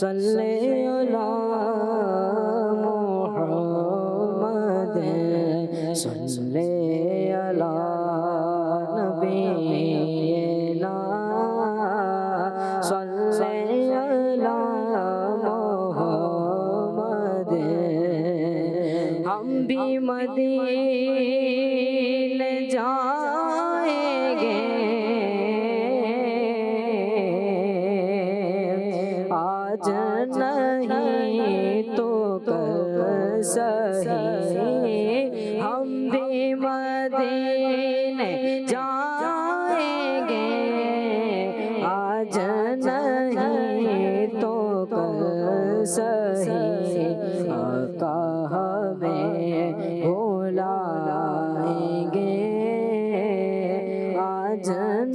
صلی علی محمد صلی علی نبینا صلی علی محمد ہم بھی مدینے جائیں گے آج نہیں تو کل سہی ہم بھی مدینے جائیں گے آج نہیں تو کل سہی آقا ہمیں بلائیں گے آج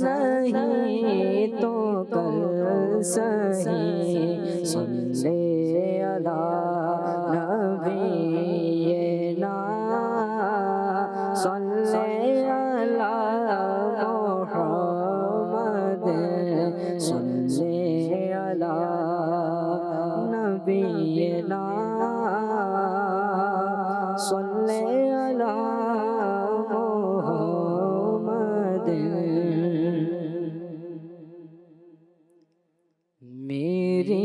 نہیں تو کل سہی صلی علی نبینا صلی علی محمد صلی علی نبینا صلی علی محمد میری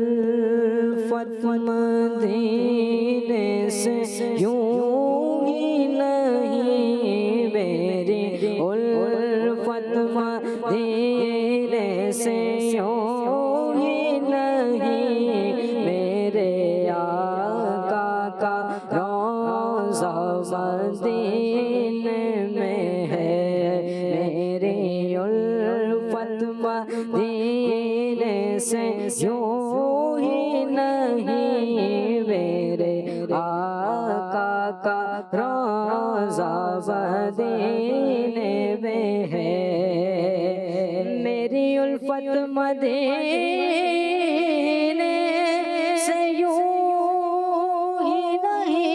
الفت مدینے سے یوں ہی نہیں میری الفت مدینے سے یوں ہی نہیں میرے آقا کا روضہ مدینے میں ہے میری الفت مدینے سے یوں ہی نہیں میرے آقا کا روضہ مدینے میں ہے میری الفت مدینے سے یوں ہی نہیں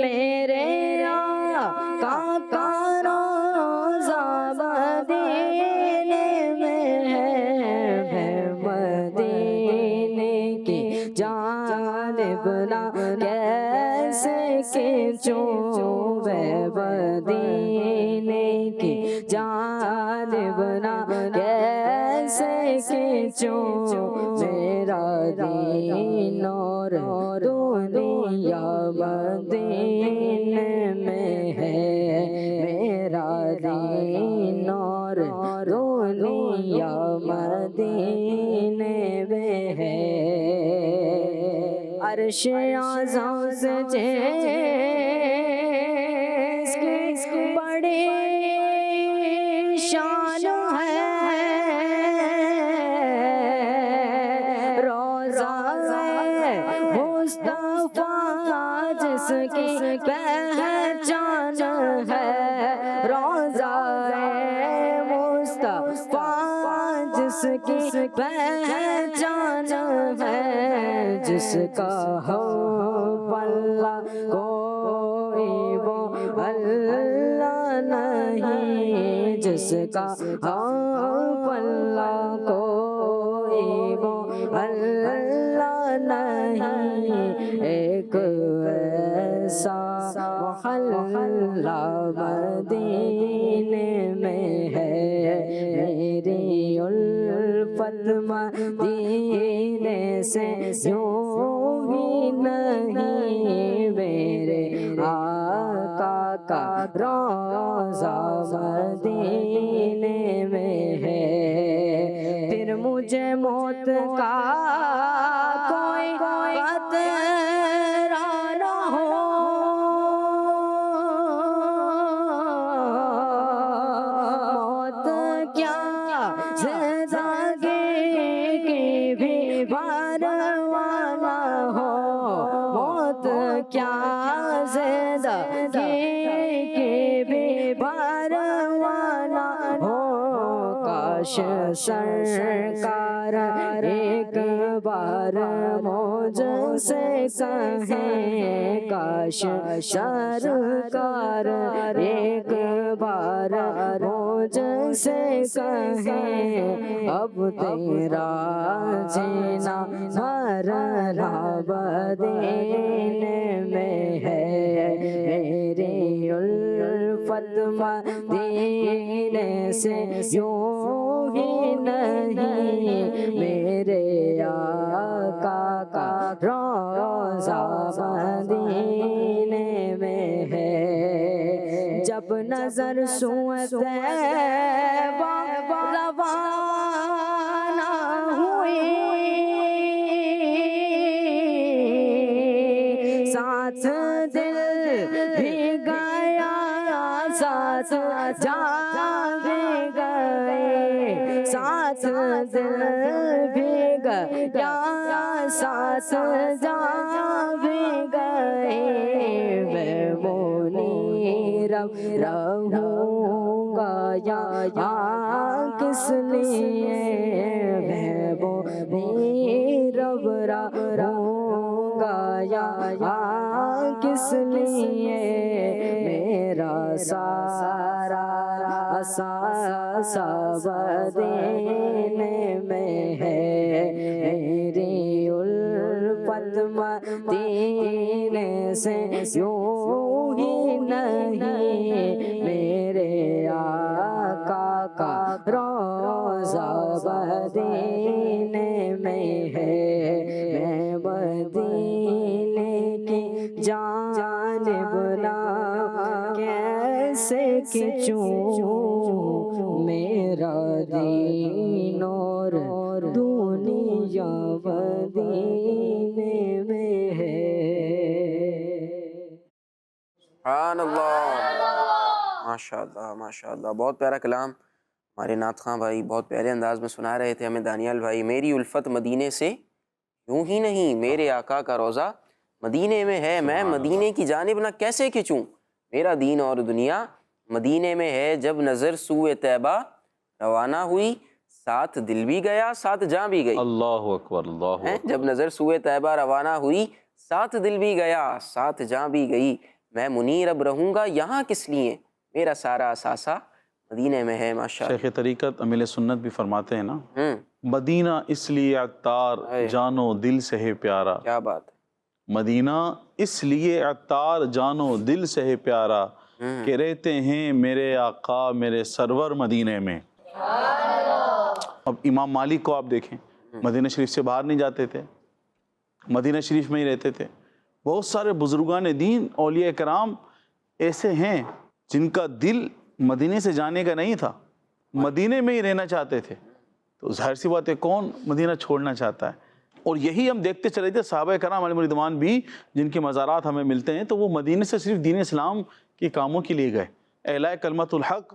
میرے آقا کا روضہ مدینے میں ہے مدینے کی جانب نہ کیسے کھینچوں میں مدینے کی جانب نہ کیسے کھینچوں میرا دین اور دنیا مدینے میں ہے میرا دین اور دنیا مدینے میں ہے عرش اعظم سے جس کی بڑی شان ہے روضہ مصطفیٰ جس کی پہچان ہے روضہ مصطفیٰ جس کی پہچان ہے جس کا ہم پلہ کوئی وہ اللہ نہیں جس کا ہم پلہ کوئی وہ اللہ نہیں ایک ایسا محلہ مدینے میں ہے میری الفت مدینے سے یوں ہی نہیں میرے آقا کا روضہ مدینے میں ہے پھر مجھے موت کا کوئی خطرہ نہ ہو موت کیا زندگی کی بھی پرواہ نہ ہو موت کیا زندگی کی بھی پرواہ نہ ہو کاش سرکار ایک بار مجھ سے کہیں کاش سرکار ایک بار مجھ سے کہیں اب تیرا جینا مرنا مدینے میں ہے میری الفت مدینے سے یوں ہی نہیں میرے آقا کا روضہ مدینے میں ہے جب نظر سوئے طیبہ روانہ ہوئی ساتھ دل بھی گیا ساتھ جان بھی گئے ساتھ دل بھی گیا ساتھ جان بھی گئے میں منیرم رہوں گا یا کس لیے میں منیرم رہوں گا یا کس لیے میرا سارا سب دینے میں ہے میری الفت مدینے سے یوں ہی نہیں میرے آقا کا روضہ مدینے میں ہے میں مدینے کی جانب نہ کیسے کھنچوں میرا دین اور دنیا مدینے میں ہے سبحان اللہ، ماشاء اللہ ماشاء اللہ، بہت پیارا کلام ہمارے نعت خواں بھائی بہت پیارے انداز میں سنا رہے تھے ہمیں دانیال بھائی۔ میری الفت مدینے سے یوں ہی نہیں میرے آقا کا روضہ مدینے میں ہے میں مدینے کی جانب نہ کیسے کھنچوں میرا دین اور دنیا مدینے میں ہے جب نظر سوئے طیبہ روانہ ہوئی ساتھ دل بھی گیا ساتھ جاں بھی گئی۔ اللہ اکبر اللہ اکبر۔ جب نظر سوئے طیبہ روانہ ہوئی ساتھ دل بھی گیا ساتھ جاں بھی گئی میں منیر اب رہوں گا یہاں کس لیے میرا سارا اثاثہ مدینے میں ہے۔ ماشاءاللہ شیخ طریقت امیل سنت بھی فرماتے ہیں نا مدینہ اس لیے عطار جانو دل سے ہے پیارا، کیا بات ہے، مدینہ اس لیے عطار جانو دل سے ہے پیارا کہ رہتے ہیں میرے آقا میرے سرور مدینے میں۔ اب امام مالک کو آپ دیکھیں مدینہ شریف سے باہر نہیں جاتے تھے، مدینہ شریف میں ہی رہتے تھے۔ بہت سارے بزرگان دین اولیاء کرام ایسے ہیں جن کا دل مدینے سے جانے کا نہیں تھا، مدینے میں ہی رہنا چاہتے تھے۔ تو ظاہر سی بات ہے کون مدینہ چھوڑنا چاہتا ہے؟ اور یہی ہم دیکھتے چلے تھے صحابہ کرام علیہم رضوان بھی جن کے مزارات ہمیں ملتے ہیں تو وہ مدینے سے صرف دین اسلام کے کاموں کے لیے گئے، اعلاء کلمت الحق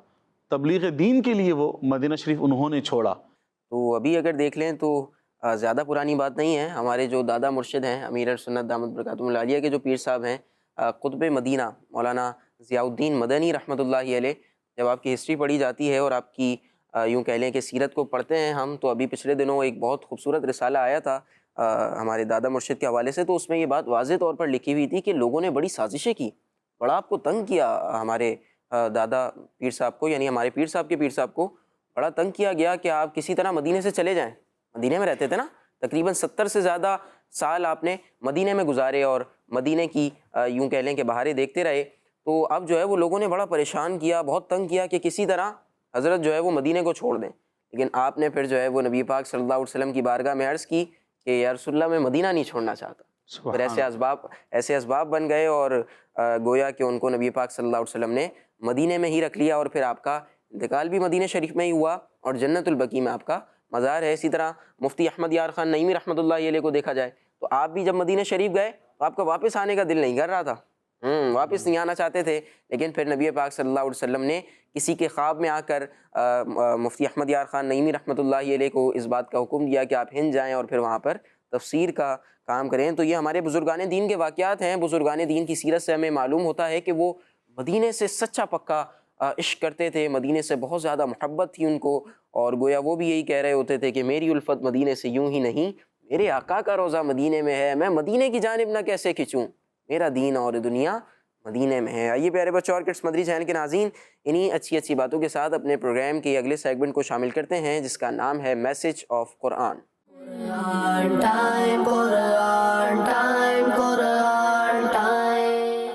تبلیغ دین کے لیے وہ مدینہ شریف انہوں نے چھوڑا۔ تو ابھی اگر دیکھ لیں تو زیادہ پرانی بات نہیں ہے، ہمارے جو دادا مرشد ہیں امیر السنت دامت برکاتہم العالیہ کے جو پیر صاحب ہیں قطب مدینہ مولانا ضیاء الدین مدنی رحمۃ اللہ علیہ، جب آپ کی ہسٹری پڑھی جاتی ہے اور آپ کی یوں کہہ لیں کہ سیرت کو پڑھتے ہیں ہم، تو ابھی پچھلے دنوں ایک بہت خوبصورت رسالہ آیا تھا ہمارے دادا مرشد کے حوالے سے، تو اس میں یہ بات واضح طور پر لکھی ہوئی تھی کہ لوگوں نے بڑی سازشیں کی، بڑا آپ کو تنگ کیا، ہمارے دادا پیر صاحب کو یعنی ہمارے پیر صاحب کے پیر صاحب کو بڑا تنگ کیا گیا کہ آپ کسی طرح مدینے سے چلے جائیں۔ مدینے میں رہتے تھے نا، تقریباً 70 سے زیادہ سال آپ نے مدینے میں گزارے اور مدینے کی یوں کہہ لیں کہ بہاریں دیکھتے رہے، تو اب جو ہے وہ لوگوں نے بڑا پریشان کیا، بہت تنگ کیا کہ کسی طرح حضرت جو ہے وہ مدینے کو چھوڑ دیں۔ لیکن آپ نے پھر جو ہے وہ نبی پاک صلی اللہ علیہ وسلم کی بارگاہ میں عرض کی کہ یا رسول اللہ میں مدینہ نہیں چھوڑنا چاہتا۔ پھر ایسے اسباب بن گئے اور گویا کہ ان کو نبی پاک صلی اللہ علیہ وسلم نے مدینے میں ہی رکھ لیا، اور پھر آپ کا انتقال بھی مدینہ شریف میں ہی ہوا اور جنت البقیع میں آپ کا مزار ہے۔ اسی طرح مفتی احمد یار خان نعیمی رحمۃ اللہ علیہ کو دیکھا جائے تو آپ بھی جب مدینہ شریف گئے تو آپ کا واپس آنے کا دل نہیں کر رہا تھا، واپس نہیں آنا چاہتے تھے، لیکن پھر نبی پاک صلی اللہ علیہ وسلم نے کسی کے خواب میں آ کر مفتی احمد یار خان نعیمی رحمۃ اللہ علیہ کو اس بات کا حکم دیا کہ آپ ہند جائیں اور پھر وہاں پر تفسیر کا کام کریں۔ تو یہ ہمارے بزرگان دین کے واقعات ہیں، بزرگان دین کی سیرت سے ہمیں معلوم ہوتا ہے کہ وہ مدینے سے سچا پکا عشق کرتے تھے، مدینے سے بہت زیادہ محبت تھی ان کو، اور گویا وہ بھی یہی کہہ رہے ہوتے تھے کہ میری الفت مدینے سے یوں ہی نہیں میرے آقا کا روزہ مدینے میں ہے، میں مدینے کی جانب نہ کیسے کھنچوں، میرا دین اور دنیا مدینے میں ہے۔ آئیے پیارے بچوں اور کڈس مدری چینل کے ناظرین، انہی اچھی اچھی باتوں کے ساتھ اپنے پروگرام کے اگلے سیگمنٹ کو شامل کرتے ہیں جس کا نام ہے message of Quran. Quran time, Quran time, Quran time.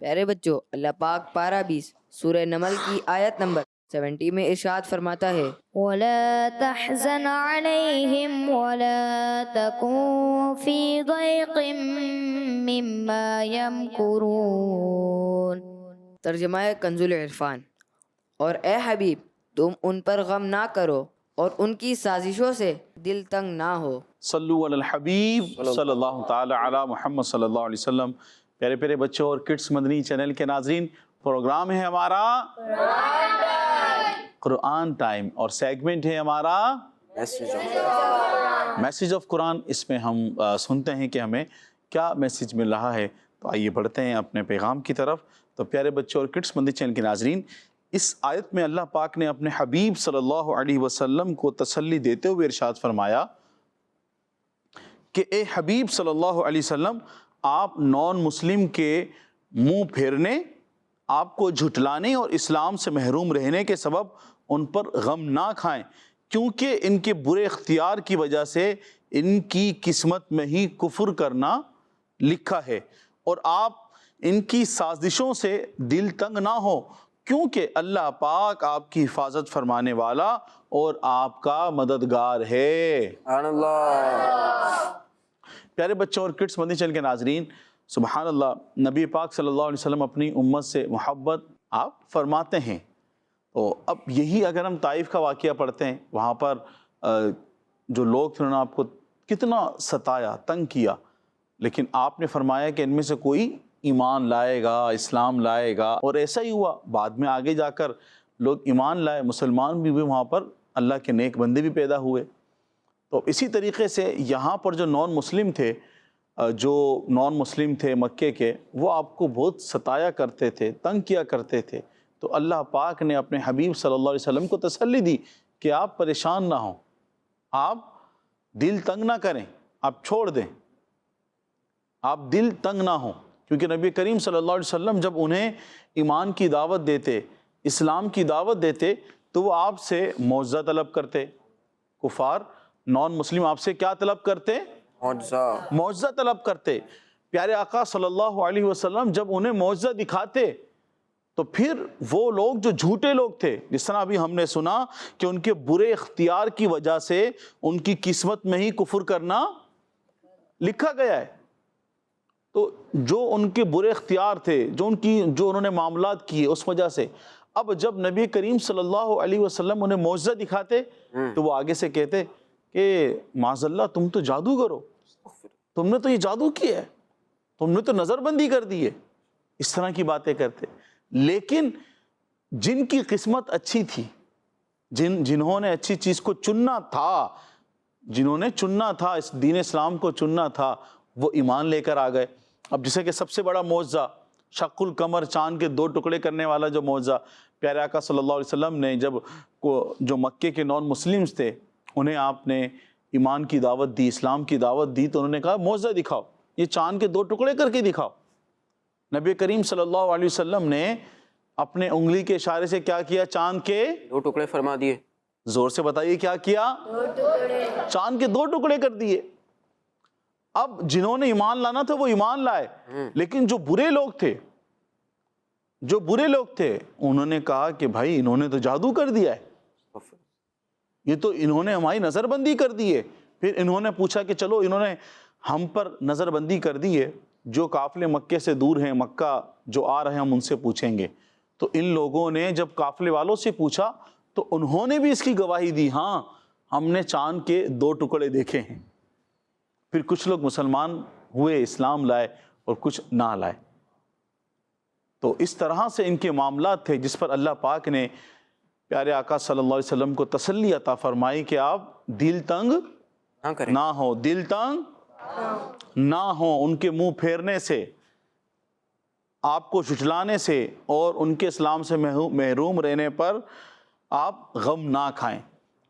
پیارے بچوں، اللہ پاک پارہ 20 سورہ نمل کی آیت نمبر 70 میں ارشاد فرماتا ہے ولا تحزن عليهم ولا تكن في ضيق مما يمكرون۔ ترجمہ کنز العرفان، اور اے حبیب تم ان پر غم نہ کرو اور ان کی سازشوں سے دل تنگ نہ ہو۔ صلو علی الحبیب صلی اللہ تعالی علی محمد صلی اللہ علیہ وسلم۔ پیارے پیارے بچوں اور کڈس مدنی چینل کے ناظرین، پروگرام ہے ہمارا قرآن ٹائم اور سیگمنٹ ہے ہمارا میسج آف قرآن۔ اس میں ہم سنتے ہیں کہ ہمیں کیا میسج مل رہا ہے، تو آئیے بڑھتے ہیں اپنے پیغام کی طرف۔ تو پیارے بچوں اور کڈس مدنی چینل کے ناظرین، اس آیت میں اللہ پاک نے اپنے حبیب صلی اللہ علیہ وسلم کو تسلی دیتے ہوئے ارشاد فرمایا کہ اے حبیب صلی اللہ علیہ وسلم، آپ نان مسلم کے منہ پھیرنے، آپ کو جھٹلانے اور اسلام سے محروم رہنے کے سبب ان پر غم نہ کھائیں، کیونکہ ان کے برے اختیار کی وجہ سے ان کی قسمت میں ہی کفر کرنا لکھا ہے، اور آپ ان کی سازشوں سے دل تنگ نہ ہو، کیونکہ اللہ پاک آپ کی حفاظت فرمانے والا اور آپ کا مددگار ہے۔ سبحان اللہ۔ پیارے بچوں اور کڈس مدنی چینل کے ناظرین، سبحان اللہ، نبی پاک صلی اللہ علیہ وسلم اپنی امت سے محبت آپ فرماتے ہیں۔ تو اب یہی اگر ہم طائف کا واقعہ پڑھتے ہیں، وہاں پر جو لوگ تھے انہوں نے آپ کو کتنا ستایا، تنگ کیا، لیکن آپ نے فرمایا کہ ان میں سے کوئی ایمان لائے گا، اسلام لائے گا، اور ایسا ہی ہوا۔ بعد میں آگے جا کر لوگ ایمان لائے، مسلمان بھی ہوئے، وہاں پر اللہ کے نیک بندے بھی پیدا ہوئے۔ تو اسی طریقے سے یہاں پر جو نان مسلم تھے مکے کے، وہ آپ کو بہت ستایا کرتے تھے، تنگ کیا کرتے تھے، تو اللہ پاک نے اپنے حبیب صلی اللہ علیہ وسلم کو تسلی دی کہ آپ پریشان نہ ہوں، آپ دل تنگ نہ کریں، آپ چھوڑ دیں، آپ دل تنگ نہ ہوں، کیونکہ نبی کریم صلی اللہ علیہ وسلم جب انہیں ایمان کی دعوت دیتے، اسلام کی دعوت دیتے، تو وہ آپ سے معجزہ طلب کرتے۔ کفار نان مسلم آپ سے کیا طلب کرتے؟ معجزہ طلب کرتے۔ پیارے آقا صلی اللہ علیہ وسلم جب انہیں معجزہ دکھاتے تو پھر وہ لوگ جو جھوٹے لوگ تھے، جس طرح ابھی ہم نے سنا کہ ان کے برے اختیار کی وجہ سے ان کی قسمت میں ہی کفر کرنا لکھا گیا ہے، تو جو ان کے برے اختیار تھے، جو انہوں نے معاملات کیے، اس وجہ سے اب جب نبی کریم صلی اللہ علیہ وسلم انہیں معجزہ دکھاتے تو وہ آگے سے کہتے کہ معاذ اللہ، تم تو جادوگر ہو، تم نے تو یہ جادو کیا ہے، تم نے تو نظر بندی کر دی ہے، اس طرح کی باتیں کرتے۔ لیکن جن کی قسمت اچھی تھی، جنہوں نے اچھی چیز کو چننا تھا، اس دین اسلام کو چننا تھا، وہ ایمان لے کر آ گئے۔ اب جیسے کہ سب سے بڑا معجزہ شق القمر، چاند کے 2 ٹکڑے کرنے والا جو معجزہ پیارے آقا صلی اللہ علیہ وسلم نے جب جو مکے کے نان مسلمز تھے انہیں آپ نے ایمان کی دعوت دی، اسلام کی دعوت دی، تو انہوں نے کہا معجزہ دکھاؤ، یہ چاند کے 2 ٹکڑے کر کے دکھاؤ۔ نبی کریم صلی اللہ علیہ وسلم نے اپنے انگلی کے اشارے سے کیا کیا؟ چاند کے 2 ٹکڑے فرما دیے۔ زور سے بتائیے کیا کیا؟ چاند کے 2 ٹکڑے کر دیے۔ اب جنہوں نے ایمان لانا تھا وہ ایمان لائے، لیکن جو برے لوگ تھے انہوں نے کہا کہ بھائی انہوں نے تو جادو کر دیا ہے، یہ تو انہوں نے ہماری نظر بندی کر دی ہے۔ پھر انہوں نے پوچھا کہ چلو انہوں نے ہم پر نظر بندی کر دی ہے، جو قافلے مکے سے دور ہیں، مکہ جو آ رہے ہیں ہم ان سے پوچھیں گے۔ تو ان لوگوں نے جب قافلے والوں سے پوچھا تو انہوں نے بھی اس کی گواہی دی، ہاں ہم نے چاند کے 2 ٹکڑے دیکھے ہیں۔ پھر کچھ لوگ مسلمان ہوئے، اسلام لائے، اور کچھ نہ لائے۔ تو اس طرح سے ان کے معاملات تھے جس پر اللہ پاک نے پیارے آقا صلی اللہ علیہ وسلم کو تسلی عطا فرمائی کہ آپ دل تنگ نہ ہو، دل تنگ نہ ہو، ان کے منہ پھیرنے سے، آپ کو جھٹلانے سے اور ان کے اسلام سے محروم رہنے پر آپ غم نہ کھائیں۔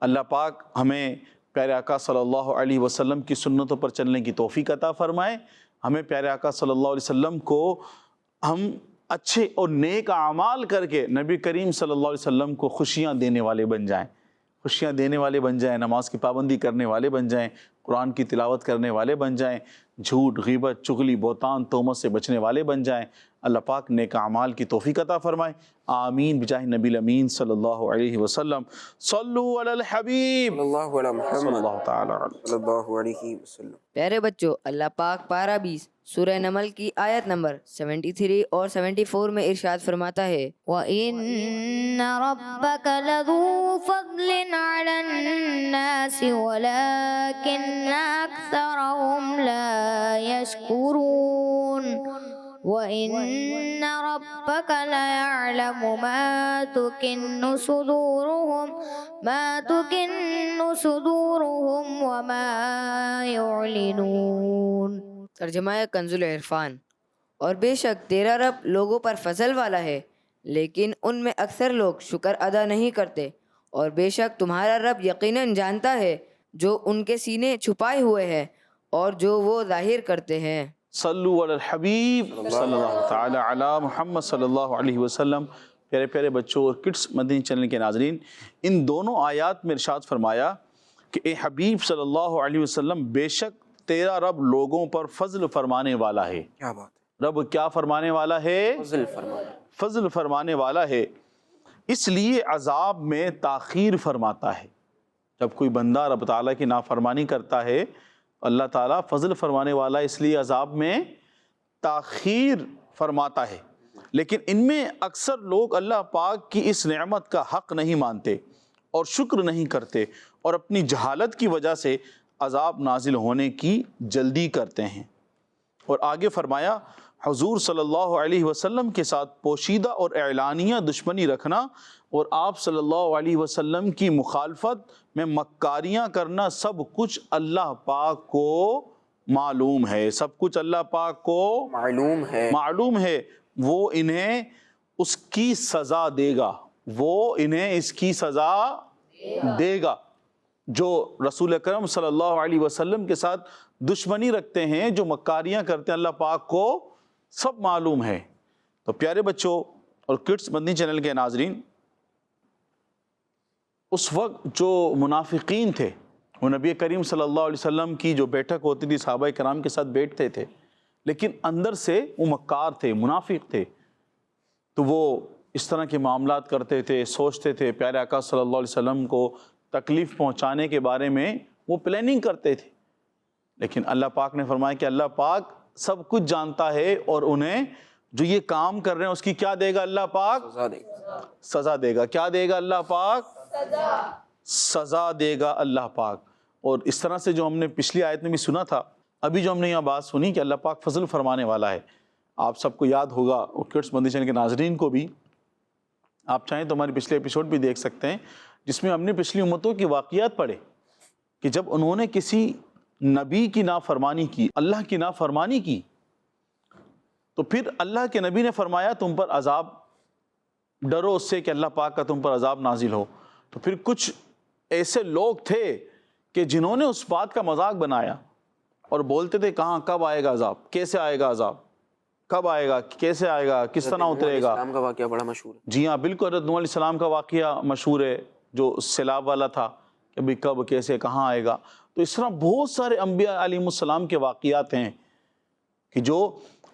اللہ پاک ہمیں پیارے آقا صلی اللہ علیہ وسلم کی سنتوں پر چلنے کی توفیق عطا فرمائے. ہمیں پیارے آقا صلی اللہ علیہ وسلم کو ہم اچھے اور نیک اعمال کر کے نبی کریم صلی اللہ علیہ وسلم کو خوشیاں دینے والے بن جائیں، خوشیاں دینے والے بن جائیں، نماز کی پابندی کرنے والے بن جائیں، قرآن کی تلاوت کرنے والے بن جائیں، جھوٹ، غیبت، چغلی، بہتان، تہمت سے بچنے والے بن جائیں. اللہ پاک نیک اعمال کی توفیق عطا فرمائے. آمین بجاہ نبی الامین صلی اللہ علیہ وسلم. صلو علی الحبیب صلی اللہ علیہ صلی محمد اللہ تعالی علیہ. صلی اللہ علیہ وسلم. پیارے بچوں، اللہ پاک پارہ 20 سورہ نمل کی آیت نمبر 73 اور 74 میں ارشاد فرماتا ہے وَإِنَّ رَبَّكَ لَذُو فَضْلٍ عَلَى النَّاسِ وَلَكِنَّ أَكْثَرَهُمْ لَا يَشْكُرُونَ وَإِنَّ رَبَّكَ لَيَعْلَمُ مَا تُكِنُّ صُدُورُهُمْ وَمَا يُعْلِنُونَ. ترجمہ کنز العرفان. اور بے شک تیرا رب لوگوں پر فضل والا ہے، لیکن ان میں اکثر لوگ شکر ادا نہیں کرتے، اور بے شک تمہارا رب یقیناً جانتا ہے جو ان کے سینے چھپائے ہوئے ہیں اور جو وہ ظاہر کرتے ہیں. صلو علی الحبیب صلی اللہ تعالی علی محمد صلی اللہ علیہ وسلم. پیارے پیارے بچوں اور کڈس مدنی چینل کے ناظرین، ان دونوں آیات میں ارشاد فرمایا کہ اے حبیب صلی اللہ علیہ وسلم، بے شک تیرا رب لوگوں پر فضل فرمانے والا ہے. کیا بات ہے. رب کیا فرمانے والا ہے؟ فضل فرمانا. فضل فرمانے والا ہے. اس لیے عذاب میں تاخیر فرماتا ہے. جب کوئی بندہ رب تعالیٰ کی نافرمانی کرتا ہے، اللہ تعالیٰ فضل فرمانے والا اس لیے عذاب میں تاخیر فرماتا ہے. لیکن ان میں اکثر لوگ اللہ پاک کی اس نعمت کا حق نہیں مانتے اور شکر نہیں کرتے، اور اپنی جہالت کی وجہ سے عذاب نازل ہونے کی جلدی کرتے ہیں. اور آگے فرمایا حضور صلی اللہ علیہ وسلم کے ساتھ پوشیدہ اور اعلانیہ دشمنی رکھنا اور آپ صلی اللہ علیہ وسلم کی مخالفت میں مکاریاں کرنا سب کچھ اللہ پاک کو معلوم ہے. سب کچھ اللہ پاک کو معلوم ہے. وہ انہیں اس کی سزا دے گا. وہ انہیں اس کی سزا دے گا جو رسول اکرم صلی اللہ علیہ وسلم کے ساتھ دشمنی رکھتے ہیں، جو مکاریاں کرتے ہیں، اللہ پاک کو سب معلوم ہے. تو پیارے بچوں اور کڈس مدنی چینل کے ناظرین، اس وقت جو منافقین تھے وہ نبی کریم صلی اللہ علیہ وسلم کی جو بیٹھک ہوتی تھی صحابہ کرام کے ساتھ بیٹھتے تھے، لیکن اندر سے وہ مکار تھے، منافق تھے. تو وہ اس طرح کے معاملات کرتے تھے، سوچتے تھے، پیارے آقا صلی اللہ علیہ وسلم کو تکلیف پہنچانے کے بارے میں وہ پلاننگ کرتے تھے. لیکن اللہ پاک نے فرمایا کہ اللہ پاک سب کچھ جانتا ہے، اور انہیں جو یہ کام کر رہے ہیں اس کی کیا دے گا اللہ پاک؟ سزا دے گا. کیا دے گا اللہ پاک؟ سزا دے گا اللہ پاک. اور اس طرح سے جو ہم نے پچھلی آیت میں بھی سنا تھا، ابھی جو ہم نے یہاں بات سنی کہ اللہ پاک فضل فرمانے والا ہے، آپ سب کو یاد ہوگا، اور کڈس مدنی چینل کے ناظرین کو بھی، آپ چاہیں تو ہمارے پچھلے ایپیسوڈ بھی دیکھ سکتے ہیں جس میں ہم نے پچھلی امتوں کی واقعات پڑھے کہ جب انہوں نے کسی نبی کی نافرمانی کی، اللہ کی نافرمانی کی، تو پھر اللہ کے نبی نے فرمایا تم پر عذاب، ڈرو اس سے کہ اللہ پاک کا تم پر عذاب نازل ہو. تو پھر کچھ ایسے لوگ تھے کہ جنہوں نے اس بات کا مذاق بنایا اور بولتے تھے کہاں، کب آئے گا عذاب، کیسے آئے گا عذاب، کب آئے گا، کیسے آئے گا، کس طرح اترے گا. اسلام کا واقعہ بڑا مشہور ہے. جی ہاں بالکل، حضرت نوح علیہ السلام کا واقعہ مشہور ہے جو سیلاب والا تھا کہ بھی کب، کیسے، کہاں آئے گا. تو اس طرح بہت سارے انبیاء علیہ السلام کے واقعات ہیں کہ جو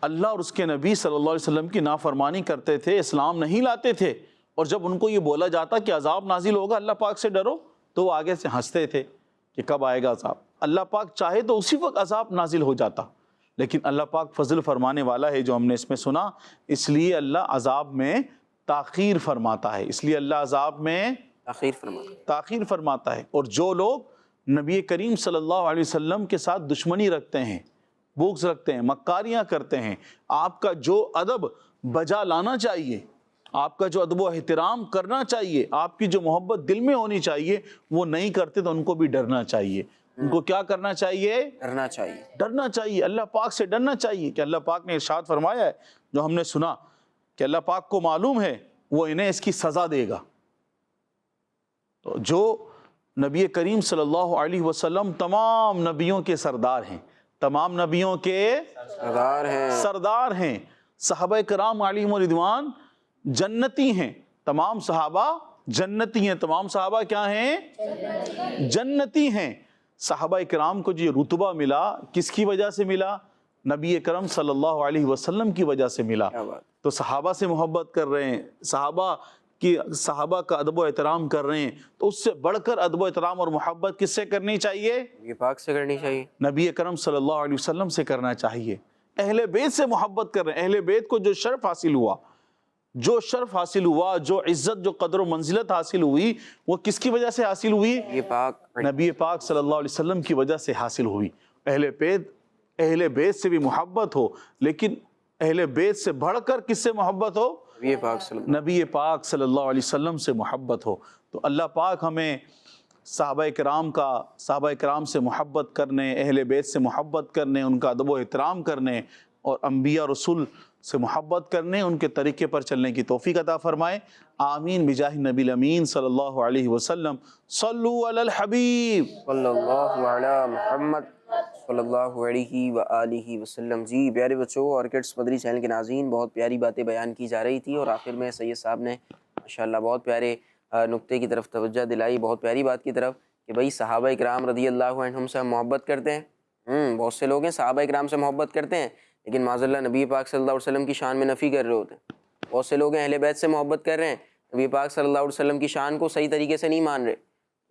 اللہ اور اس کے نبی صلی اللہ علیہ وسلم کی نافرمانی کرتے تھے، اسلام نہیں لاتے تھے، اور جب ان کو یہ بولا جاتا کہ عذاب نازل ہوگا، اللہ پاک سے ڈرو، تو وہ آگے سے ہنستے تھے کہ کب آئے گا عذاب. اللہ پاک چاہے تو اسی وقت عذاب نازل ہو جاتا، لیکن اللہ پاک فضل فرمانے والا ہے جو ہم نے اس میں سنا، اس لیے اللہ عذاب میں تاخیر فرماتا ہے. اس لیے اللہ عذاب میں تاخیر فرماتا ہے. اور جو لوگ نبی کریم صلی اللہ علیہ وسلم کے ساتھ دشمنی رکھتے ہیں، بغض رکھتے ہیں، مکاریاں کرتے ہیں، آپ کا جو ادب بجا لانا چاہیے، آپ کا جو ادب و احترام کرنا چاہیے، آپ کی جو محبت دل میں ہونی چاہیے، وہ نہیں کرتے تو ان کو بھی ڈرنا چاہیے. ان کو کیا کرنا چاہیے؟ ڈرنا چاہیے. اللہ پاک سے ڈرنا چاہیے کہ اللہ پاک نے ارشاد فرمایا ہے جو ہم نے سنا کہ اللہ پاک کو معلوم ہے وہ انہیں اس کی سزا دے گا. تو جو نبی کریم صلی اللہ علیہ وسلم تمام نبیوں کے سردار ہیں، تمام نبیوں کے سردار ہیں۔ صحابہ کرام علیہم رضوان جنتی ہیں، تمام صحابہ جنتی ہیں، تمام صحابہ کیا ہیں؟ جنتی ہیں۔ صحابہ کرام کو جو یہ رتبہ ملا کس کی وجہ سے ملا؟ نبی اکرم صلی اللہ علیہ وسلم کی وجہ سے ملا۔ تو صحابہ سے محبت کر رہے ہیں، صحابہ کا ادب و احترام کر رہے ہیں، تو اس سے بڑھ کر ادب و احترام اور محبت کس سے کرنی چاہیے؟ نبی پاک سے کرنی چاہیے، نبی اکرم صلی اللہ علیہ وسلم سے کرنا چاہیے۔ اہل بیت سے محبت کر رہے ہیں، اہل بیت کو جو شرف حاصل ہوا، جو عزت، جو قدر و منزلت حاصل ہوئی، وہ کس کی وجہ سے حاصل ہوئی؟ نبی پاک صلی اللہ علیہ وسلم کی وجہ سے حاصل ہوئی۔ اہل بیت سے بھی محبت ہو، لیکن اہل بیت سے بڑھ کر کس سے محبت ہو؟ نبی پاک صلی اللہ علیہ وسلم سے محبت ہو۔ تو اللہ پاک ہمیں صحابہ کرام سے محبت کرنے، اہل بیت سے محبت کرنے، ان کا ادب و احترام کرنے، اور انبیاء رسول سے محبت کرنے، ان کے طریقے پر چلنے کی توفیق عطا فرمائے۔ آمین بجاہ نبی الامین صلی اللہ علیہ وسلم۔ صلو علی الحبیب صلی اللہ علی محمد صلی اللہ علیہ وآلہ وسلم۔ جی پیارے بچوں، آرکڈس مدری چینل کے ناظرین، بہت پیاری باتیں بیان کی جا رہی تھی، اور آخر میں سید صاحب نے ماشاءاللہ بہت پیارے نقطے کی طرف توجہ دلائی، بہت پیاری بات کی طرف، کہ بھائی صحابہ اکرام رضی اللہ عنہم سے ہم محبت کرتے ہیں۔ بہت سے لوگ ہیں صحابہ اکرام سے محبت کرتے ہیں، لیکن معاذ اللہ نبی پاک صلی اللہ علیہ وسلم کی شان میں نفی کر رہے ہوتے ہیں۔ بہت سے لوگ ہیں اہل بیت سے محبت کر رہے ہیں، نبی پاک صلی اللہ علیہ وسلم کی شان کو صحیح طریقے سے نہیں مان رہے۔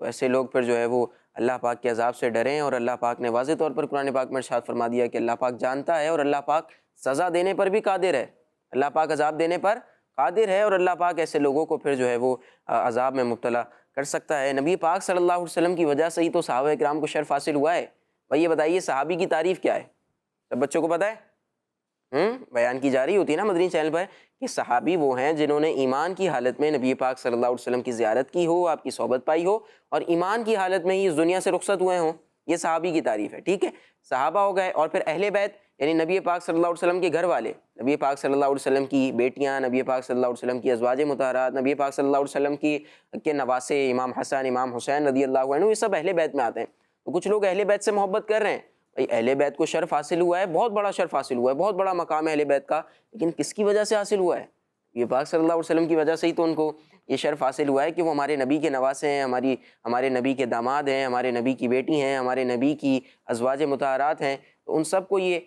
تو ایسے لوگ پھر جو ہے وہ اللہ پاک کے عذاب سے ڈریں، اور اللہ پاک نے واضح طور پر قرآن پاک میں ارشاد فرما دیا کہ اللہ پاک جانتا ہے، اور اللہ پاک سزا دینے پر بھی قادر ہے، اللہ پاک عذاب دینے پر قادر ہے، اور اللہ پاک ایسے لوگوں کو پھر جو ہے وہ عذاب میں مبتلا کر سکتا ہے۔ نبی پاک صلی اللہ علیہ وسلم کی وجہ سے ہی تو صحابہ کرام کو شرف حاصل ہوا ہے۔ بھائی یہ بتائیے صحابی کی تعریف کیا ہے؟ سب بچوں کو پتہ ہے؟ بیان کی جا رہی ہوتی ہے نا مدنی چینل پر کہ صحابی وہ ہیں جنہوں نے ایمان کی حالت میں نبی پاک صلی اللہ علیہ وسلم کی زیارت کی ہو، آپ کی صحبت پائی ہو، اور ایمان کی حالت میں ہی اس دنیا سے رخصت ہوئے ہوں۔ یہ صحابی کی تعریف ہے، ٹھیک ہے؟ صحابہ ہو گئے، اور پھر اہل بیت یعنی نبی پاک صلی اللہ علیہ وسلم کے گھر والے، نبی پاک صلی اللہ علیہ وسلم کی بیٹیاں، نبی پاک صلی اللہ علیہ وسلم کی ازواج مطہرات، نبی پاک صلی اللہ علیہ وسلم کے نواسے امام حسن، امام حسین رضی اللہ عنہ، یہ سب اہل بیت میں آتے ہیں۔ تو کچھ لوگ اہل بیت سے محبت کر رہے ہیں، بھائی اہل بیت کو شرف حاصل ہوا ہے، بہت بڑا شرف حاصل ہوا ہے، بہت بڑا مقام ہے اہل بیت کا، لیکن کس کی وجہ سے حاصل ہوا ہے؟ یہ پاک صلی اللہ علیہ وسلم کی وجہ سے ہی تو ان کو یہ شرف حاصل ہوا ہے کہ وہ ہمارے نبی کے نواسے ہیں، ہمارے نبی کے داماد ہیں، ہمارے نبی کی بیٹی ہیں، ہمارے نبی کی ازواج مطہرات ہیں۔ تو ان سب کو یہ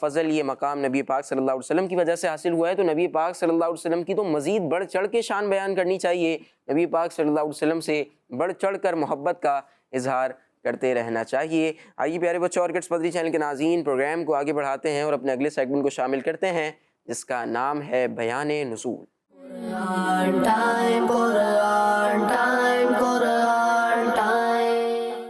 فضل، یہ مقام نبی پاک صلی اللہ علیہ وسلم کی وجہ سے حاصل ہوا ہے۔ تو نبی پاک صلی اللہ علیہ وسلم کی تو مزید بڑھ چڑھ کے شان بیان کرنی چاہیے، نبی پاک صلی اللہ علیہ وسلم سے بڑھ چڑھ کر محبت کا اظہار کرتے رہنا چاہیے۔ آئیے پیارے بچوں، آرکڈس مدری چینل کے ناظرین، پروگرام کو آگے بڑھاتے ہیں اور اپنے اگلے سیگمنٹ کو شامل کرتے ہیں، جس کا نام ہے بیان نزول۔ Quran time, Quran time, Quran time.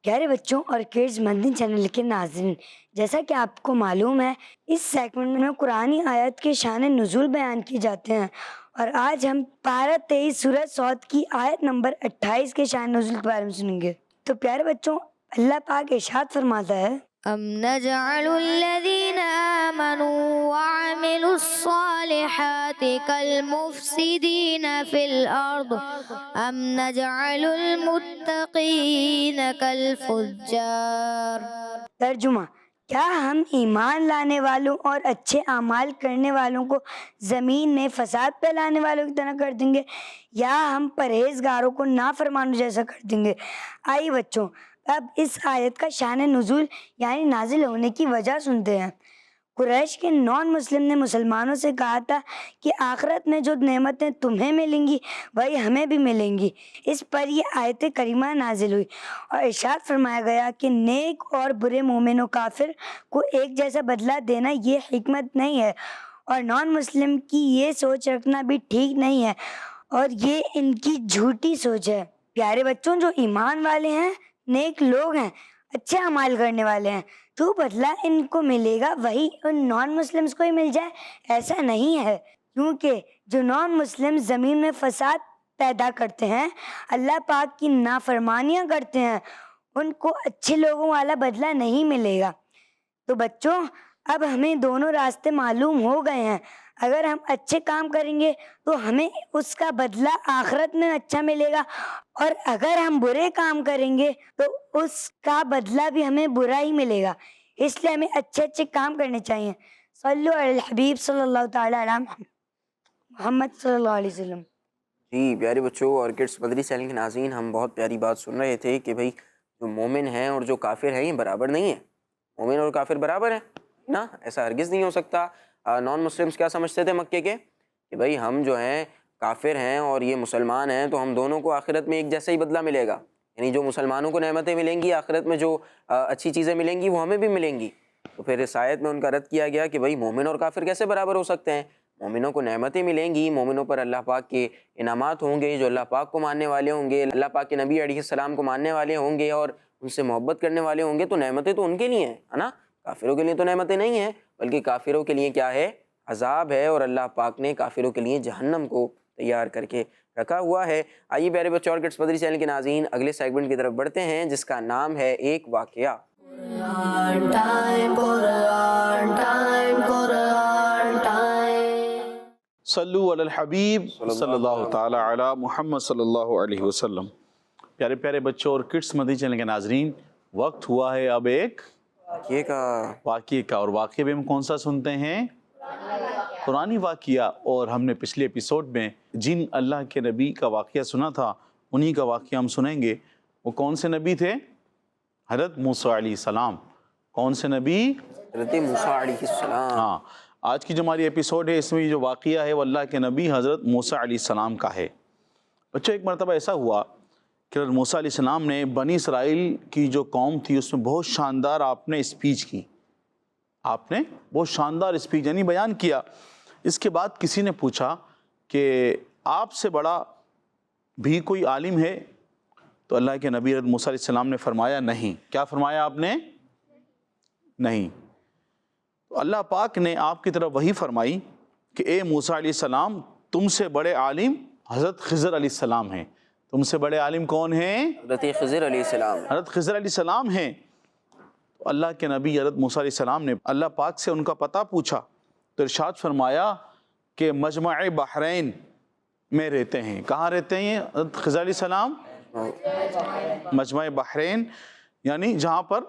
پیارے بچوں اور کڈز مدنی چینل کے ناظرین، جیسا کہ آپ کو معلوم ہے اس سیگمنٹ میں قرآنی آیت کے شان نزول بیان کیے جاتے ہیں، اور آج ہم پارہ 23 سورہ صاد کی آیت نمبر 28 کے شان نزول کے بارے میں سنیں گے۔ تو پیارے بچوں، اللہ پاک ارشاد فرماتا ہے، أم نجعل الذين آمنوا وعملوا الصالحات كالمفسدين في الأرض أم نجعل المتقين كالفجار۔ ترجمہ، کیا ہم ایمان لانے والوں اور اچھے اعمال کرنے والوں کو زمین میں فساد پھیلانے والوں کی طرح کر دیں گے، یا ہم پرہیزگاروں کو نافرمانوں جیسا کر دیں گے؟ آئیے بچوں، اب اس آیت کا شان نزول یعنی نازل ہونے کی وجہ سنتے ہیں۔ قریش کے نان مسلم نے مسلمانوں سے کہا تھا کہ آخرت میں جو نعمتیں تمہیں ملیں گی وہی ہمیں بھی ملیں گی۔ اس پر یہ آیت کریمہ نازل ہوئی اور ارشاد فرمایا گیا کہ نیک اور برے مومن و کافر کو ایک جیسا بدلہ دینا یہ حکمت نہیں ہے، اور نان مسلم کی یہ سوچ رکھنا بھی ٹھیک نہیں ہے، اور یہ ان کی جھوٹی سوچ ہے۔ پیارے بچوں، جو ایمان والے ہیں، نیک لوگ ہیں، اچھے اعمال کرنے والے ہیں، جو بدلہ ان کو ملے گا وہی ان نان مسلمس کو ہی مل جائے، ایسا نہیں ہے، کیونکہ جو نان مسلم زمین میں فساد پیدا کرتے ہیں، اللہ پاک کی نافرمانیاں کرتے ہیں، ان کو اچھے لوگوں والا بدلہ نہیں ملے گا۔ تو بچوں، اب ہمیں دونوں راستے معلوم ہو گئے ہیں۔ اگر ہم اچھے کام کریں گے تو ہمیں اس کا بدلہ آخرت میں اچھا ملے گا، اور اگر ہم برے کام کریں گے تو اس کا بدلہ بھی ہمیں برا ہی ملے گا. اس لیے ہمیں اچھے اچھے کام کرنے چاہیے. صلو علی الحبیب صلی اللہ تعالی علی محمد صلی اللہ علیہ وسلم. جی پیارے بچوں اور کڈس مدری چینل کے ناظرین، ہم بہت پیاری بات سن رہے تھے کہ بھئی جو مومن ہیں اور جو کافر ہیں یہ برابر نہیں ہیں. مومن اور کافر برابر ہیں نا، ایسا ہرگز نہیں ہو سکتا. نان مسلمس کیا سمجھتے تھے مکے کے کہ بھئی ہم جو ہیں کافر ہیں اور یہ مسلمان ہیں تو ہم دونوں کو آخرت میں ایک جیسا ہی بدلہ ملے گا، یعنی جو مسلمانوں کو نعمتیں ملیں گی آخرت میں، جو اچھی چیزیں ملیں گی وہ ہمیں بھی ملیں گی. تو پھر اس آیت میں ان کا رد کیا گیا کہ بھئی مومن اور کافر کیسے برابر ہو سکتے ہیں؟ مومنوں کو نعمتیں ملیں گی، مومنوں پر اللہ پاک کے انعامات ہوں گے، جو اللہ پاک کو ماننے والے ہوں گے، اللہ پاک کے نبی علیہ السلام کو ماننے والے ہوں گے اور ان سے محبت کرنے والے ہوں گے، تو نعمتیں تو ان کے لیے ہیں، ہے نا. کافروں کے لیے تو نعمتیں نہیں ہیں، بلکہ کافروں کے لیے کیا ہے؟ عذاب ہے، اور اللہ پاک نے کافروں کے لیے جہنم کو تیار کر کے رکھا ہوا ہے. آئیے پیارے بچوں اور کڈس مدری چینل کے ناظرین اگلے سیگمنٹ کی طرف بڑھتے ہیں جس کا نام ہے ایک واقعہ. Quran time, Quran time, Quran time. صلو علی الحبیب صلی اللہ تعالی علی محمد صلی اللہ علیہ وسلم. پیارے پیارے بچوں اور کڈس مدری چینل کے ناظرین، وقت ہوا ہے اب ایک واقعے کا، اور واقعے میں ہم کون سا سنتے ہیں؟ قرآنی واقعہ. اور ہم نے پچھلے ایپیسوڈ میں جن اللہ کے نبی کا واقعہ سنا تھا انہی کا واقعہ ہم سنیں گے. وہ کون سے نبی تھے؟ حضرت موسیٰ علیہ السلام. کون سے نبی؟ حضرت موسیٰ علیہ السلام. ہاں، آج کی جو ہماری ایپیسوڈ ہے اس میں جو واقعہ ہے وہ اللہ کے نبی حضرت موسیٰ علیہ السلام کا ہے. بچوں ایک مرتبہ ایسا ہوا کہ حضرت موسیٰ علیہ السلام نے بنی اسرائیل کی جو قوم تھی اس میں بہت شاندار آپ نے اسپیچ کی. آپ نے بہت شاندار اسپیچ یعنی بیان کیا. اس کے بعد کسی نے پوچھا کہ آپ سے بڑا بھی کوئی عالم ہے؟ تو اللہ کے نبی حضرت موسیٰ علیہ السلام نے فرمایا نہیں. کیا فرمایا آپ نے؟ نہیں. تو اللہ پاک نے آپ کی طرف وحی فرمائی کہ اے موسیٰ علیہ السلام، تم سے بڑے عالم حضرت خضر علیہ السلام ہیں. تم سے بڑے عالم کون ہیں؟ حضرت خضر علیہ السلام. حضرت خضر علیہ السلام ہیں. تو اللہ کے نبی حضرت موسیٰ علیہ السلام نے اللہ پاک سے ان کا پتہ پوچھا تو ارشاد فرمایا کہ مجمع بحرین میں رہتے ہیں. کہاں رہتے ہیں حضرت خضر علیہ السلام؟ مجمع بحرین یعنی جہاں پر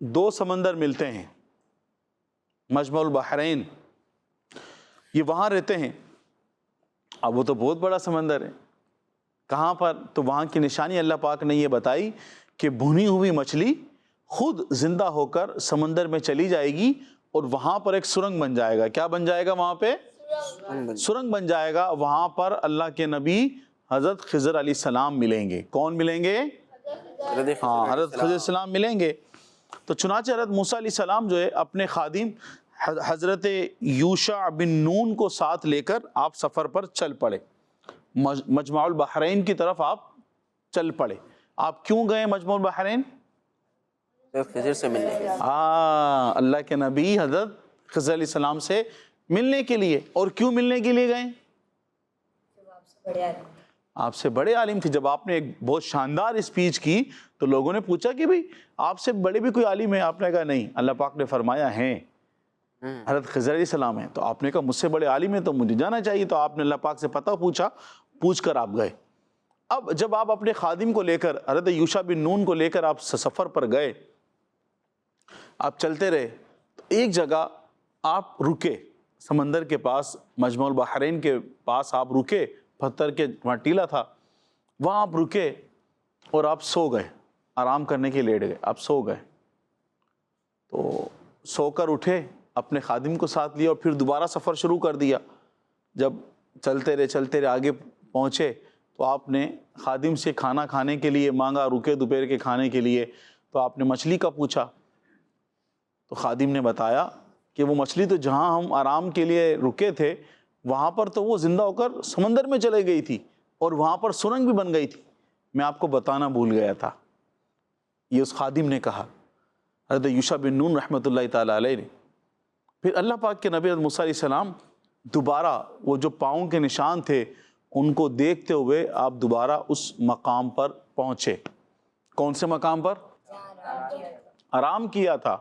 دو سمندر ملتے ہیں، مجمع البحرین، یہ وہاں رہتے ہیں. اب وہ تو بہت بڑا سمندر ہے. کہاں پر؟ تو وہاں کی نشانی اللہ پاک نے یہ بتائی کہ بھنی ہوئی مچھلی خود زندہ ہو کر سمندر میں چلی جائے گی اور وہاں پر ایک سرنگ بن جائے گا. کیا بن جائے گا وہاں پہ؟ سرنگ بن جائے گا. وہاں پر اللہ کے نبی حضرت خضر علیہ السلام ملیں گے. کون ملیں گے؟ ہاں، حضرت خضر علیہ السلام ملیں گے. تو چنانچہ حضرت موسیٰ علیہ السلام جو ہے اپنے خادم حضرت یوشع بن نون کو ساتھ لے کر آپ سفر پر چل پڑے. مجمع البحرین کی طرف آپ چل پڑے. آپ کیوں گئے مجمع البحرین؟ خضر سے ملنے کے. اللہ کے نبی حضرت خضر علیہ السلام سے ملنے کے لیے. اور کیوں ملنے کے لیے گئے؟ آپ سے بڑے عالم تھے. جب آپ نے ایک بہت شاندار اسپیچ کی تو لوگوں نے پوچھا کہ بھئی آپ سے بڑے بھی کوئی عالم ہیں؟ آپ نے کہا نہیں. اللہ پاک نے فرمایا ہیں حضرت خضر علیہ السلام ہیں. تو آپ نے کہا مجھ سے بڑے عالم ہیں تو مجھے جانا چاہیے. تو آپ نے اللہ پاک سے پتہ پوچھا، پوچھ کر آپ گئے. اب جب آپ اپنے خادم کو لے کر حضرت یوشع بن نون کو لے کر آپ سفر پر گئے، آپ چلتے رہے تو ایک جگہ آپ رکے سمندر کے پاس، مجمع البحرین کے پاس آپ رکے. پتھر کے وہاں ٹیلا تھا، وہاں آپ رکے اور آپ سو گئے. آرام کرنے کے لیٹ گئے، آپ سو گئے. تو سو کر اٹھے، اپنے خادم کو ساتھ لیا اور پھر دوبارہ سفر شروع کر دیا. جب چلتے رہے آگے پہنچے تو آپ نے خادم سے کھانا کھانے کے لیے مانگا. رکے دوپہر کے کھانے کے لیے تو آپ نے مچھلی کا پوچھا. تو خادم نے بتایا کہ وہ مچھلی تو جہاں ہم آرام کے لیے رکے تھے وہاں پر تو وہ زندہ ہو کر سمندر میں چلے گئی تھی اور وہاں پر سرنگ بھی بن گئی تھی. میں آپ کو بتانا بھول گیا تھا. یہ اس خادم نے کہا. حضرت یوشع بن نون رحمۃ اللہ تعالیٰ علیہ نے پھر اللہ پاک کے نبی حضرت موسیٰ علیہ السلام دوبارہ وہ جو پاؤں کے نشان تھے ان کو دیکھتے ہوئے آپ دوبارہ اس مقام پر پہنچے. کون سے مقام پر؟ آرام کیا تھا.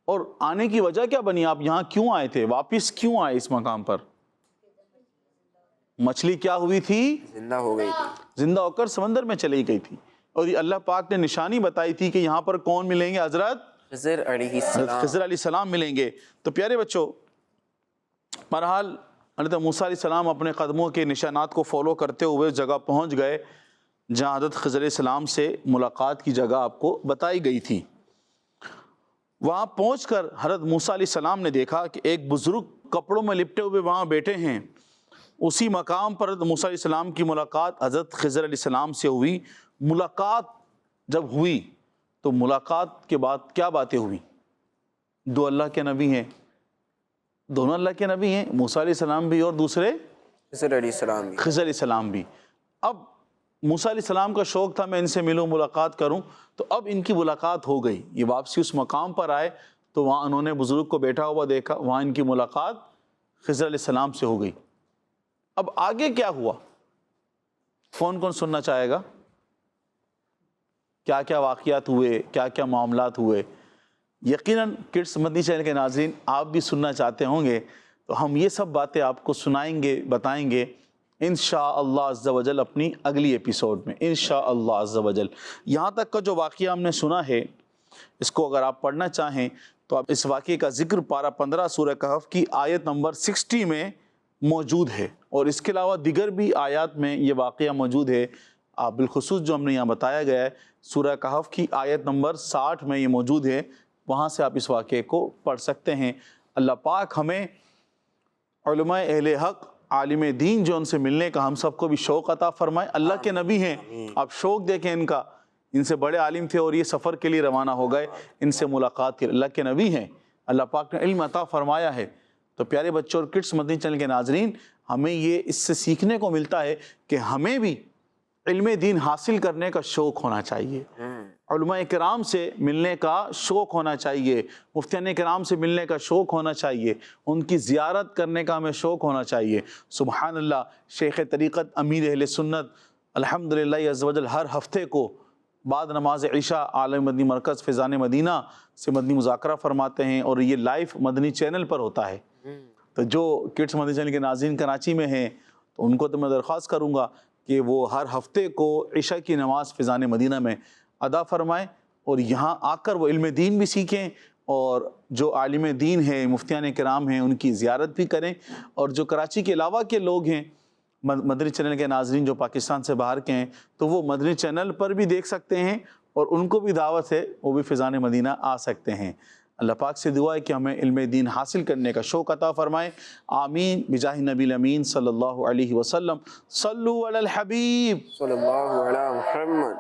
اور آنے کی وجہ کیا بنی؟ آپ یہاں کیوں آئے تھے؟ واپس کیوں آئے اس مقام پر؟ مچھلی کیا ہوئی تھی؟ زندہ ہو گئی تھی. زندہ ہو کر سمندر میں چلی گئی تھی. اور یہ اللہ پاک نے نشانی بتائی تھی کہ یہاں پر کون ملیں گے؟ حضرت خضر علیہ السلام. خضر علیہ السلام ملیں گے. تو پیارے بچوں، بہرحال حضرت موسیٰ علیہ السلام اپنے قدموں کے نشانات کو فالو کرتے ہوئے اس جگہ پہنچ گئے جہاں حضرت خضر علیہ السلام سے ملاقات کی جگہ آپ کو بتائی گئی تھی. وہاں پہنچ کر حضرت موسیٰ علیہ السلام نے دیکھا کہ ایک بزرگ کپڑوں میں لپٹے ہوئے وہاں بیٹھے ہیں. اسی مقام پر حضرت موسیٰ علیہ السلام کی ملاقات حضرت خضر علیہ السلام سے ہوئی. ملاقات جب ہوئی تو ملاقات کے بعد کیا باتیں ہوئی؟ دو اللہ کے نبی ہیں، دونوں اللہ کے نبی ہیں، موسیٰ علیہ السلام بھی اور دوسرے خضر علیہ السلام بھی. خضر علیہ السلام بھی. اب موسیٰ علیہ السلام کا شوق تھا میں ان سے ملوں، ملاقات کروں، تو اب ان کی ملاقات ہو گئی. یہ واپسی اس مقام پر آئے تو وہاں انہوں نے بزرگ کو بیٹھا ہوا دیکھا، وہاں ان کی ملاقات خضر علیہ السلام سے ہو گئی. اب آگے کیا ہوا؟ کون سننا چاہے گا؟ کیا کیا واقعات ہوئے، کیا کیا معاملات ہوئے؟ یقیناً کڈس مدنی چینل کے ناظرین آپ بھی سننا چاہتے ہوں گے، تو ہم یہ سب باتیں آپ کو سنائیں گے، بتائیں گے انشاءاللہ عز و جل اپنی اگلی ایپیسوڈ میں انشاءاللہ عز و جل. یہاں تک کا جو واقعہ ہم نے سنا ہے اس کو اگر آپ پڑھنا چاہیں تو آپ اس واقعے کا ذکر پارہ 15 سورہ کہف کی آیت نمبر 60 میں موجود ہے، اور اس کے علاوہ دیگر بھی آیات میں یہ واقعہ موجود ہے. آپ بالخصوص جو ہم نے یہاں بتایا گیا ہے سورہ کہف کی آیت نمبر 60 میں یہ موجود ہے، وہاں سے آپ اس واقعے کو پڑھ سکتے ہیں. اللہ پاک ہمیں علماء اہل حق، عالم دین جو ان سے ملنے کا ہم سب کو بھی شوق عطا فرمائے. اللہ کے نبی ہیں، آپ شوق دیکھیں ان کا، ان سے بڑے عالم تھے اور یہ سفر کے لیے روانہ ہو گئے ان سے ملاقات کی. اللہ کے نبی ہیں، اللہ پاک نے علم عطا فرمایا ہے. تو پیارے بچوں اور کڈس مدنی چینل کے ناظرین، ہمیں یہ اس سے سیکھنے کو ملتا ہے کہ ہمیں بھی علم دین حاصل کرنے کا شوق ہونا چاہیے، علماء کرام سے ملنے کا شوق ہونا چاہیے، مفتیان کرام سے ملنے کا شوق ہونا چاہیے، ان کی زیارت کرنے کا ہمیں شوق ہونا چاہیے. سبحان اللہ، شیخ طریقت امیر اہل سنت الحمدللہ عز و جل ہر ہفتے کو بعد نماز عشاء عالم مدنی مرکز فیضان مدینہ سے مدنی مذاکرہ فرماتے ہیں، اور یہ لائیو مدنی چینل پر ہوتا ہے. تو جو کڈس مدنی چینل کے ناظرین کراچی میں ہیں تو ان کو تو میں درخواست کروں گا کہ وہ ہر ہفتے کو عشاء کی نماز فیضان مدینہ میں ادا فرمائیں، اور یہاں آ کر وہ علم دین بھی سیکھیں، اور جو عالم دین ہیں، مفتیان کرام ہیں، ان کی زیارت بھی کریں. اور جو کراچی کے علاوہ کے لوگ ہیں مدنی چینل کے ناظرین جو پاکستان سے باہر کے ہیں، تو وہ مدنی چینل پر بھی دیکھ سکتے ہیں، اور ان کو بھی دعوت ہے وہ بھی فیضان مدینہ آ سکتے ہیں. اللہ پاک سے دعا ہے کہ ہمیں علم دین حاصل کرنے کا شوق عطا فرمائے. آمین بجاہ نبی الامین صلی اللہ علیہ وسلم. صلو علی الحبیب صلی اللہ علی محمد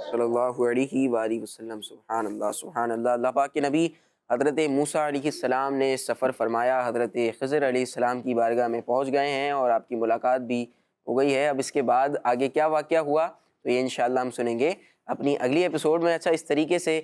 صلی اللہ علیہ وآلہ وسلم. سبحان اللہ سبحان اللہ. اللہ پاک کے نبی حضرت موسیٰ علیہ السلام نے سفر فرمایا، حضرت خضر علیہ السلام کی بارگاہ میں پہنچ گئے ہیں اور آپ کی ملاقات بھی ہو گئی ہے. اب اس کے بعد آگے کیا واقعہ ہوا تو یہ انشاءاللہ ہم سنیں گے اپنی اگلی ایپیسوڈ میں. اچھا، اس طریقے سے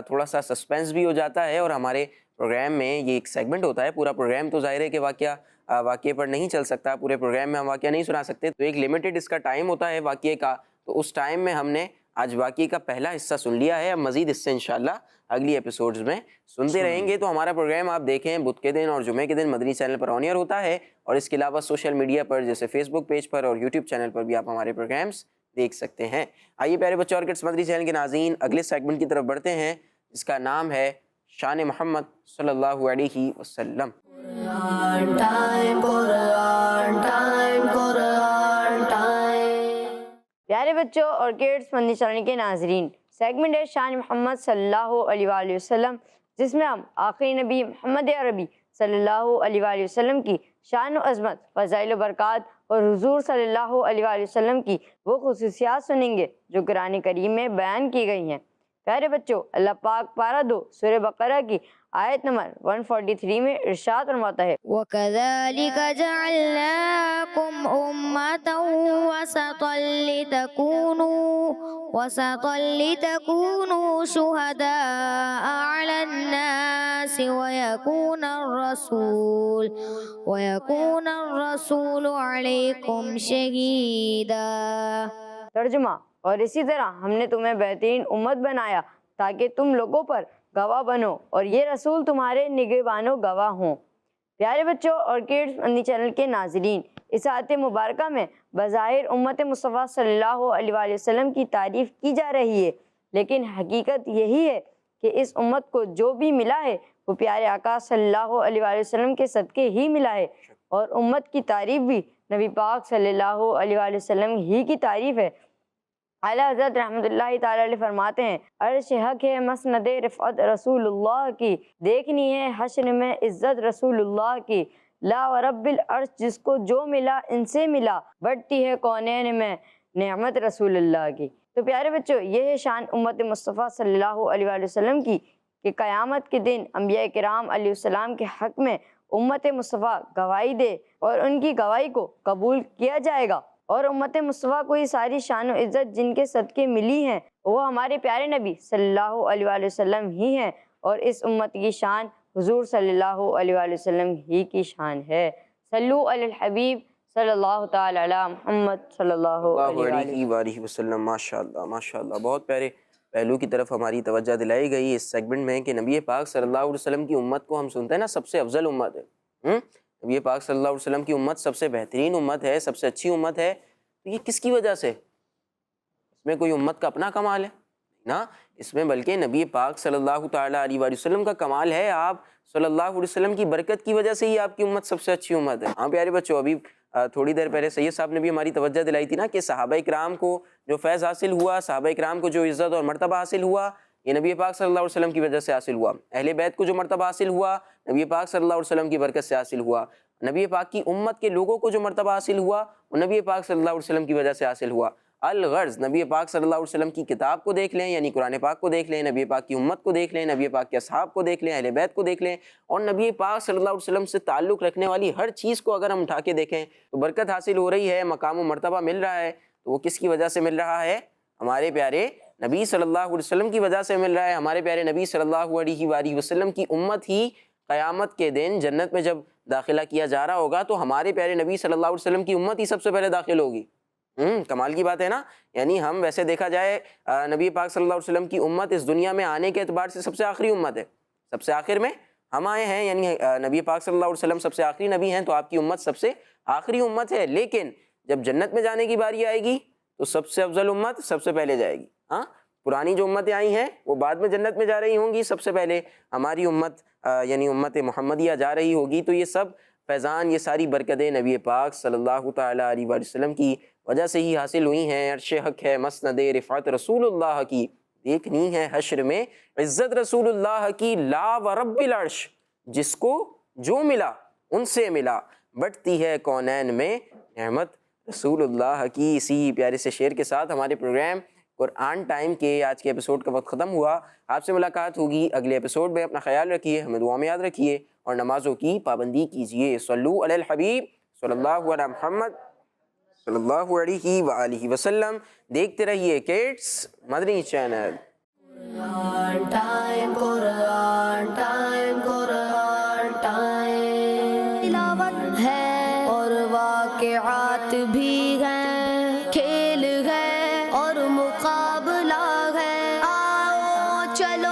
تھوڑا سا سسپینس بھی ہو جاتا ہے، اور ہمارے پروگرام میں یہ ایک سیگمنٹ ہوتا ہے. پورا پروگرام تو ظاہر ہے کہ واقعے پر نہیں چل سکتا، پورے پروگرام میں ہم واقعہ نہیں سنا سکتے، تو ایک لمیٹڈ اس کا ٹائم ہوتا ہے واقعے کا. تو اس ٹائم میں ہم نے آج واقعے کا پہلا حصہ سن لیا ہے. اب مزید حصے انشاءاللہ اگلی ایپیسوڈز میں سنتے رہیں گے. تو ہمارا پروگرام آپ دیکھیں بدھ کے دن اور جمعے کے دن مدنی چینل پر آن ایئر ہوتا ہے، اور اس کے علاوہ سوشل میڈیا پر جیسے فیس بک پیج پر اور یوٹیوب چینل پر بھی آپ ہمارے پروگرامز دیکھ سکتے ہیں. آئیے پیارے بچوں اور کڈس مدنی چینل کے ناظرین، اگلے سیگمنٹ کی طرف بڑھتے ہیں جس کا نام ہے شان محمد صلی اللہ علیہ وسلم. Quran time, Quran time, Quran time. پیارے بچوں اور کڈس مدنی چینل کے ناظرین، سیگمنٹ ہے شان محمد صلی اللہ علیہ وآلہ وسلم، جس میں ہم آخری نبی محمد عربی صلی اللہ علیہ وآلہ وسلم کی شان و عظمت، فضائل و برکات اور حضور صلی اللہ علیہ وآلہ وسلم کی وہ خصوصیات سنیں گے جو قرآن کریم میں بیان کی گئی ہیں. پیارے بچوں، اللہ پاک پارہ 2 سورہ بقرہ کی آیت نمبر 143 میں ارشاد فرماتا ہے، وَكَذَلِكَ جَعَلْنَاكُمْ أُمَّةً وَسَطًا لِتَكُونُوا شُهَدَاءَ عَلَى النَّاسِ وَيَكُونَ الرَّسُولُ عَلَيْكُمْ شَهِيدًا. ترجمہ: اور اسی طرح ہم نے تمہیں بہترین امت بنایا تاکہ تم لوگوں پر گواہ بنو اور یہ رسول تمہارے نگہبان و گواہ ہوں. پیارے بچوں اور کڈس مدنی چینل کے ناظرین، اس آیت مبارکہ میں بظاہر امت مصطفیٰ صلی اللہ علیہ وآلہ وسلم کی تعریف کی جا رہی ہے، لیکن حقیقت یہی ہے کہ اس امت کو جو بھی ملا ہے وہ پیارے آقا صلی اللہ علیہ وآلہ وسلم کے صدقے ہی ملا ہے، اور امت کی تعریف بھی نبی پاک صلی اللہ علیہ وآلہ وسلم ہی کی تعریف ہے۔ اعلیٰ حضرت رحمۃ اللہ تعالیٰ علیہ فرماتے ہیں، عرش حق ہے مسند رفعت رسول اللہ کی، دیکھنی ہے حشر میں عزت رسول اللہ کی، لا و رب العرش جس کو جو ملا ان سے ملا، بڑھتی ہے کونین میں نعمت رسول اللہ کی۔ تو پیارے بچوں، یہ ہے شان امت مصطفیٰ صلی اللہ علیہ وآلہ وسلم کی کہ قیامت کے دن انبیاء کرام علیہ السلام کے حق میں امت مصطفیٰ گواہی دے اور ان کی گواہی کو قبول کیا جائے گا، اور امت مصطفیٰ کو یہ ساری شان و عزت جن کے صدقے ملی ہیں وہ ہمارے پیارے نبی صلی اللہ علیہ وآلہ وسلم ہی ہیں، اور اس امت کی شان حضور صلی اللہ علیہ وآلہ وسلم ہی کی شان ہے۔ صلو علی الحبیب صلی اللہ تعالی علی محمد صلی اللہ علیہ علیہ وسلم۔ ماشاءاللہ ماشاءاللہ، بہت پیارے پہلو کی طرف ہماری توجہ دلائی گئی اس سیگمنٹ میں کہ نبی پاک صلی اللہ علیہ وسلم کی امت کو ہم سنتے ہیں نا سب سے افضل امت ہے۔ نبی پاک صلی اللہ علیہ وسلم کی امت سب سے بہترین امت ہے، سب سے اچھی امت ہے، تو یہ کس کی وجہ سے؟ اس میں کوئی امت کا اپنا کمال ہے نا، اس میں بلکہ نبی پاک صلی اللہ تعالیٰ علیہ وآلہ وسلم کا کمال ہے۔ آپ صلی اللہ علیہ وسلم کی برکت کی وجہ سے ہی آپ کی امت سب سے اچھی امت ہے۔ ہاں پیارے بچوں، ابھی تھوڑی دیر پہلے سید صاحب نے بھی ہماری توجہ دلائی تھی نا کہ صحابہ کرام کو جو فیض حاصل ہوا، صحابہ کرام کو جو عزت اور مرتبہ حاصل ہوا، یہ نبی پاک صلی اللہ علیہ وسلم کی وجہ سے حاصل ہوا۔ اہل بیت کو جو مرتبہ حاصل ہوا، نبی پاک صلی اللہ علیہ وسلم کی برکت سے حاصل ہوا۔ نبی پاک کی امت کے لوگوں کو جو مرتبہ حاصل ہوا وہ نبی پاک صلی اللہ علیہ وسلم کی وجہ سے حاصل ہوا۔ الغرض نبی پاک صلی اللہ علیہ وسلم کی کتاب کو دیکھ لیں، یعنی قرآن پاک کو دیکھ لیں، نبی پاک کی امت کو دیکھ لیں، نبی پاک کے اصحاب کو دیکھ لیں، اہل بیت کو دیکھ لیں، اور نبی پاک صلی اللہ علیہ وسلم سے تعلق رکھنے والی ہر چیز کو اگر ہم اٹھا کے دیکھیں تو برکت حاصل ہو رہی ہے، مقام و مرتبہ مل رہا ہے، تو وہ کس کی وجہ سے مل رہا ہے؟ ہمارے پیارے نبی صلی اللہ علیہ وسلم کی وجہ سے مل رہا ہے۔ ہمارے پیارے نبی صلی اللہ علیہ وآلہ وسلم کی امت ہی قیامت کے دن جنت میں جب داخلہ کیا جا رہا ہوگا تو ہمارے پیارے نبی صلی اللہ علیہ وسلم کی امت ہی سب سے پہلے داخل ہوگی۔ کمال کی بات ہے نا، یعنی ہم ویسے دیکھا جائے نبی پاک صلی اللہ علیہ وسلم کی امت اس دنیا میں آنے کے اعتبار سے سب سے آخری امت ہے، سب سے آخر میں ہم آئے ہیں، یعنی نبی پاک صلی اللہ علیہ وسلم سب سے آخری نبی ہیں، تو آپ کی امت سب سے آخری امت ہے، لیکن جب جنت میں جانے کی باری آئے گی تو سب سے افضل امت سب سے پہلے جائے گی۔ ہاں، پرانی جو امتیں آئی ہیں وہ بعد میں جنت میں جا رہی ہوں گی، سب سے پہلے ہماری امت یعنی امت محمدیہ جا رہی ہوگی۔ تو یہ سب فیضان، یہ ساری برکتیں نبی پاک صلی اللہ تعالیٰ علیہ وآلہ وسلم کی وجہ سے ہی حاصل ہوئی ہیں۔ عرش حق ہے مسند رفعت رسول اللہ کی، دیکھنی ہے حشر میں عزت رسول اللہ کی، لا و رب العرش جس کو جو ملا ان سے ملا، بٹتی ہے کونین میں نعمت رسول اللہ کی۔ اسی پیارے سے شعر کے ساتھ ہمارے پروگرام قرآن ٹائم کے آج کے ایپیسوڈ کا وقت ختم ہوا۔ آپ سے ملاقات ہوگی اگلے ایپیسوڈ میں۔ اپنا خیال رکھیے، ہمیں دعا میں یاد رکھیے، اور نمازوں کی پابندی کیجیے۔ صلو علی الحبیب صلی اللہ علی محمد صلی اللہ علیہ وآلہ وسلم۔ دیکھتے رہیے کڈس مدنی چینل۔ قرآن ٹائم، قرآن ٹائم، قرآن ٹائم، تلاوت ہے اور واقعات بھی ہیں، کھیل ہے اور مقابلہ ہے، آؤ چل